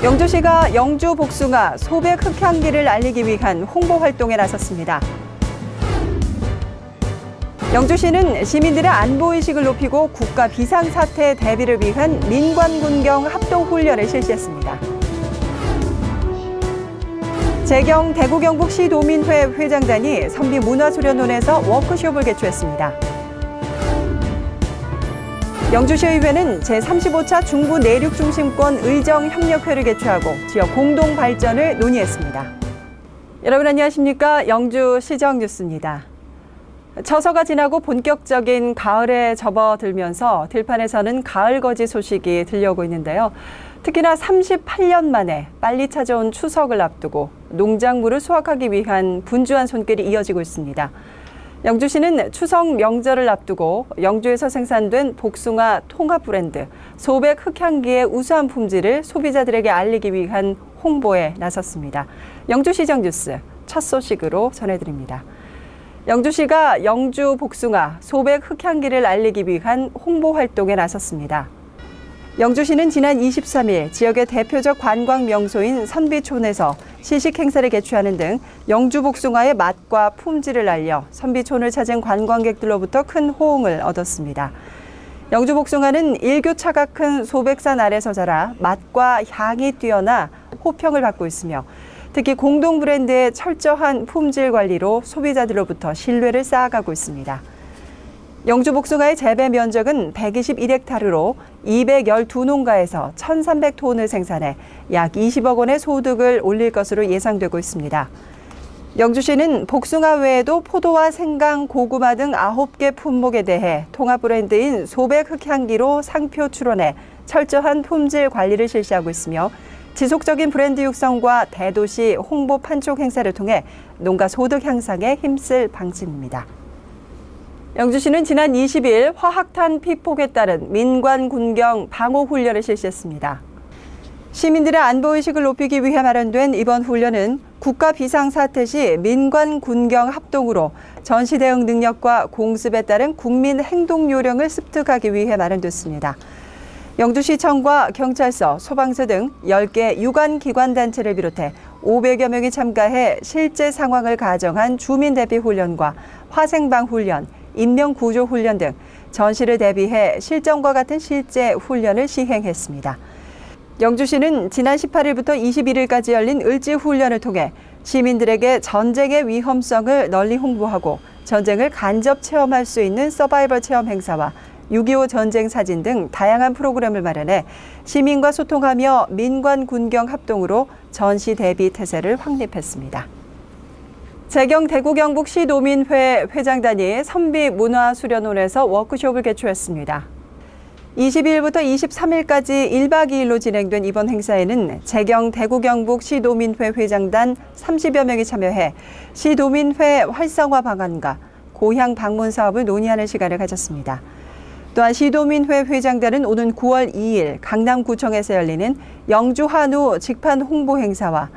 영주시가 영주 복숭아 소백 흑향기를 알리기 위한 홍보 활동에 나섰습니다. 영주시는 시민들의 안보의식을 높이고 국가 비상사태 대비를 위한 민관군경 합동훈련을 실시했습니다. 재경 대구경북시도민회 회장단이 선비문화수련원에서 워크숍을 개최했습니다. 영주시의회는 제35차 중부내륙중심권 의정협력회를 개최하고 지역 공동 발전을 논의했습니다. 여러분 안녕하십니까? 영주시정 뉴스입니다. 처서가 지나고 본격적인 가을에 접어들면서 들판에서는 가을거지 소식이 들려오고 있는데요. 특히나 38년 만에 빨리 찾아온 추석을 앞두고 농작물을 수확하기 위한 분주한 손길이 이어지고 있습니다. 영주시는 추석 명절을 앞두고 영주에서 생산된 복숭아 통합 브랜드 소백 흑향기의 우수한 품질을 소비자들에게 알리기 위한 홍보에 나섰습니다. 영주시정 뉴스 첫 소식으로 전해드립니다. 영주시가 영주 복숭아 소백 흑향기를 알리기 위한 홍보 활동에 나섰습니다. 영주시는 지난 23일 지역의 대표적 관광 명소인 선비촌에서 시식 행사를 개최하는 등 영주 복숭아의 맛과 품질을 알려 선비촌을 찾은 관광객들로부터 큰 호응을 얻었습니다. 영주 복숭아는 일교차가 큰 소백산 아래서 자라 맛과 향이 뛰어나 호평을 받고 있으며 특히 공동 브랜드의 철저한 품질 관리로 소비자들로부터 신뢰를 쌓아가고 있습니다. 영주 복숭아의 재배 면적은 121헥타르로 212농가에서 1,300톤을 생산해 약 20억 원의 소득을 올릴 것으로 예상되고 있습니다. 영주시는 복숭아 외에도 포도와 생강, 고구마 등 9개 품목에 대해 통합 브랜드인 소백 흑향기로 상표 출원해 철저한 품질 관리를 실시하고 있으며 지속적인 브랜드 육성과 대도시 홍보 판촉 행사를 통해 농가 소득 향상에 힘쓸 방침입니다. 영주시는 지난 20일 화학탄 피폭에 따른 민관군경 방호훈련을 실시했습니다. 시민들의 안보의식을 높이기 위해 마련된 이번 훈련은 국가 비상사태 시 민관군경 합동으로 전시대응 능력과 공습에 따른 국민 행동 요령을 습득하기 위해 마련됐습니다. 영주시청과 경찰서, 소방서 등 10개 유관기관단체를 비롯해 500여 명이 참가해 실제 상황을 가정한 주민 대피 훈련과 화생방 훈련, 인명구조 훈련 등 전시를 대비해 실전과 같은 실제 훈련을 시행했습니다. 영주시는 지난 18일부터 21일까지 열린 을지훈련을 통해 시민들에게 전쟁의 위험성을 널리 홍보하고 전쟁을 간접 체험할 수 있는 서바이벌 체험 행사와 6.25 전쟁 사진 등 다양한 프로그램을 마련해 시민과 소통하며 민관군경 합동으로 전시 대비 태세를 확립했습니다. 재경 대구경북시도민회 회장단이 선비문화수련원에서 워크숍을 개최했습니다. 22일부터 23일까지 1박 2일로 진행된 이번 행사에는 재경 대구경북시도민회 회장단 30여 명이 참여해 시도민회 활성화 방안과 고향 방문 사업을 논의하는 시간을 가졌습니다. 또한 시도민회 회장단은 오는 9월 2일 강남구청에서 열리는 영주 한우 직판 홍보 행사와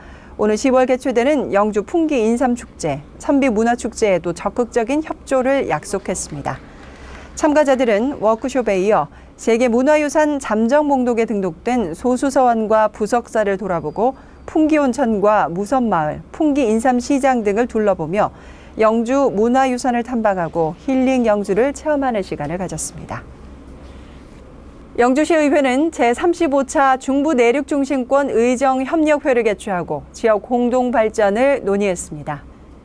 오늘 10월 개최되는 영주 풍기 인삼축제, 선비문화축제에도 적극적인 협조를 약속했습니다. 참가자들은 워크숍에 이어 세계문화유산 잠정 목록에 등록된 소수서원과 부석사를 돌아보고 풍기온천과 무선마을, 풍기인삼시장 등을 둘러보며 영주 문화유산을 탐방하고 힐링 영주를 체험하는 시간을 가졌습니다. 영주시의회는 제35차 중부내륙중심권 의정협력회를 개최하고 지역 공동발전을 논의했습니다.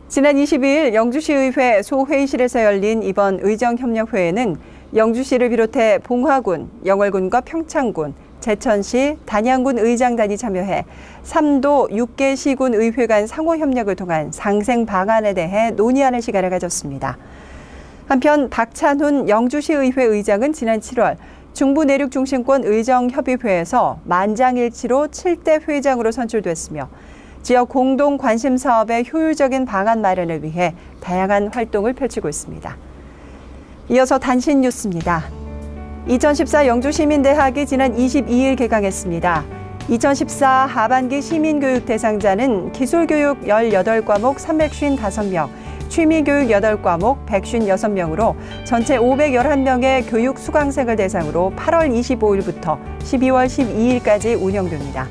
지난 22일 영주시의회 소회의실에서 열린 이번 의정협력회에는 영주시를 비롯해 봉화군, 영월군과 평창군, 제천시, 단양군 의장단이 참여해 3도 6개 시군 의회 간 상호협력을 통한 상생 방안에 대해 논의하는 시간을 가졌습니다. 한편 박찬훈 영주시의회 의장은 지난 7월 중부내륙중심권 의정협의회에서 만장일치로 7대 회장으로 선출됐으며 지역 공동 관심 사업의 효율적인 방안 마련을 위해 다양한 활동을 펼치고 있습니다. 이어서 단신 뉴스입니다. 2014 영주시민대학이 지난 22일 개강했습니다. 2014 하반기 시민교육 대상자는 기술교육 18과목 355명, 취미교육 8과목 156명으로 전체 511명의 교육 수강생을 대상으로 8월 25일부터 12월 12일까지 운영됩니다.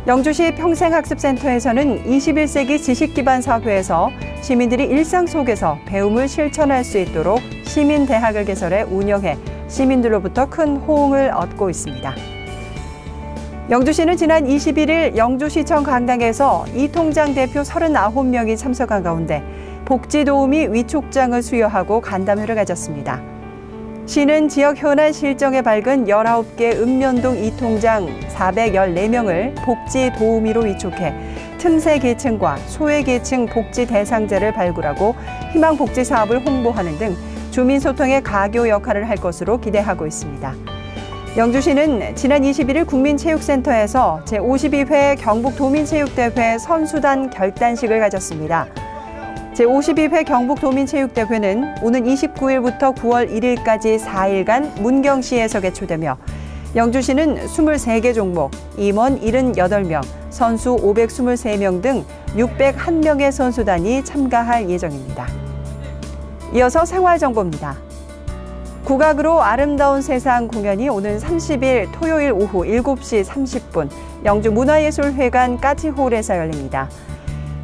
영주시 평생학습센터에서는 21세기 지식기반사회에서 시민들이 일상 속에서 배움을 실천할 수 있도록 시민대학을 개설해 운영해 시민들로부터 큰 호응을 얻고 있습니다. 영주시는 지난 21일 영주시청 강당에서 이통장 대표 39명이 참석한 가운데 복지도우미 위촉장을 수여하고 간담회를 가졌습니다. 시는 지역 현안 실정에 밝은 19개 읍면동 이통장 414명을 복지도우미로 위촉해 틈새 계층과 소외 계층 복지 대상자를 발굴하고 희망 복지 사업을 홍보하는 등 주민 소통의 가교 역할을 할 것으로 기대하고 있습니다. 영주시는 지난 21일 국민체육센터에서 제52회 경북도민체육대회 선수단 결단식을 가졌습니다. 제52회 경북도민체육대회는 오는 29일부터 9월 1일까지 4일간 문경시에서 개최되며 영주시는 23개 종목, 임원 78명, 선수 523명 등 601명의 선수단이 참가할 예정입니다. 이어서 생활정보입니다. 국악으로 아름다운 세상 공연이 오는 30일 토요일 오후 7시 30분 영주문화예술회관 까치홀에서 열립니다.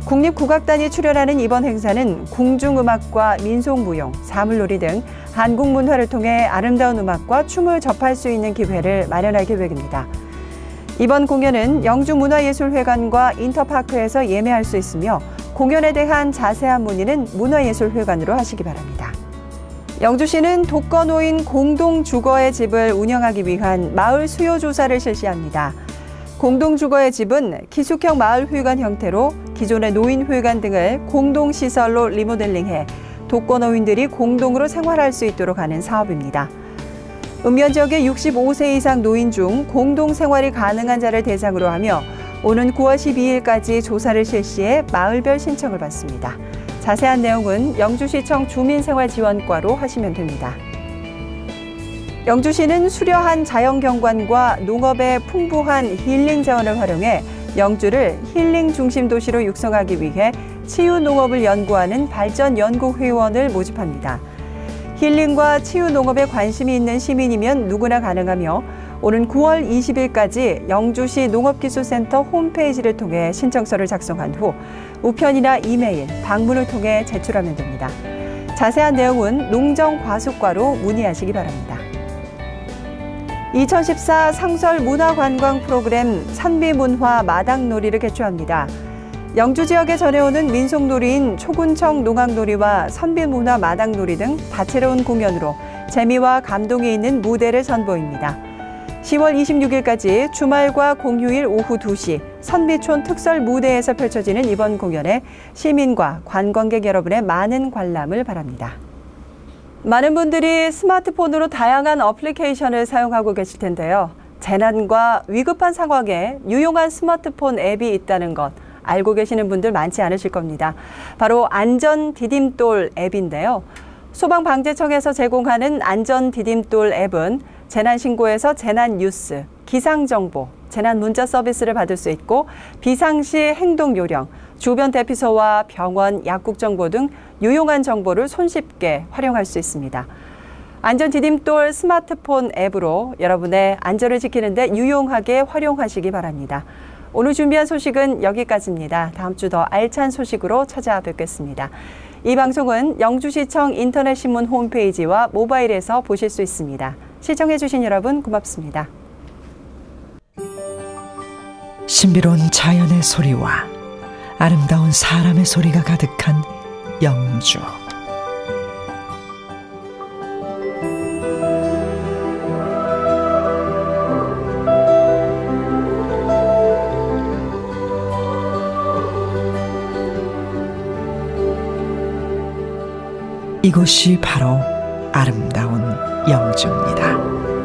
국립국악단이 출연하는 이번 행사는 궁중음악과 민속무용, 사물놀이 등 한국 문화를 통해 아름다운 음악과 춤을 접할 수 있는 기회를 마련할 계획입니다. 이번 공연은 영주문화예술회관과 인터파크에서 예매할 수 있으며 공연에 대한 자세한 문의는 문화예술회관으로 하시기 바랍니다. 영주시는 독거노인 공동주거의 집을 운영하기 위한 마을 수요조사를 실시합니다. 공동주거의 집은 기숙형 마을회관 형태로 기존의 노인회관 등을 공동시설로 리모델링해 독거노인들이 공동으로 생활할 수 있도록 하는 사업입니다. 읍면 지역의 65세 이상 노인 중 공동생활이 가능한 자를 대상으로 하며 오는 9월 12일까지 조사를 실시해 마을별 신청을 받습니다. 자세한 내용은 영주시청 주민생활지원과로 하시면 됩니다. 영주시는 수려한 자연경관과 농업의 풍부한 힐링 자원을 활용해 영주를 힐링 중심 도시로 육성하기 위해 치유농업을 연구하는 발전연구회원을 모집합니다. 힐링과 치유농업에 관심이 있는 시민이면 누구나 가능하며 오는 9월 20일까지 영주시 농업기술센터 홈페이지를 통해 신청서를 작성한 후 우편이나 이메일, 방문을 통해 제출하면 됩니다. 자세한 내용은 농정과수과로 문의하시기 바랍니다. 2014 상설 문화관광 프로그램 산비문화 마당놀이를 개최합니다. 영주 지역에 전해오는 민속놀이인 초군청 농악놀이와 선비문화 마당놀이 등 다채로운 공연으로 재미와 감동이 있는 무대를 선보입니다. 10월 26일까지 주말과 공휴일 오후 2시 선비촌 특설 무대에서 펼쳐지는 이번 공연에 시민과 관광객 여러분의 많은 관람을 바랍니다. 많은 분들이 스마트폰으로 다양한 어플리케이션을 사용하고 계실 텐데요. 재난과 위급한 상황에 유용한 스마트폰 앱이 있다는 것 알고 계시는 분들 많지 않으실 겁니다. 바로 안전디딤돌 앱인데요. 소방방재청에서 제공하는 안전디딤돌 앱은 재난신고에서 재난뉴스, 기상정보, 재난문자 서비스를 받을 수 있고 비상시 행동요령, 주변 대피소와 병원, 약국정보 등 유용한 정보를 손쉽게 활용할 수 있습니다. 안전디딤돌 스마트폰 앱으로 여러분의 안전을 지키는 데 유용하게 활용하시기 바랍니다. 오늘 준비한 소식은 여기까지입니다. 다음 주 더 알찬 소식으로 찾아뵙겠습니다. 이 방송은 영주시청 인터넷신문 홈페이지와 모바일에서 보실 수 있습니다. 시청해주신 여러분 고맙습니다. 신비로운 자연의 소리와 아름다운 사람의 소리가 가득한 영주. 이곳이 바로 아름다운 영주입니다.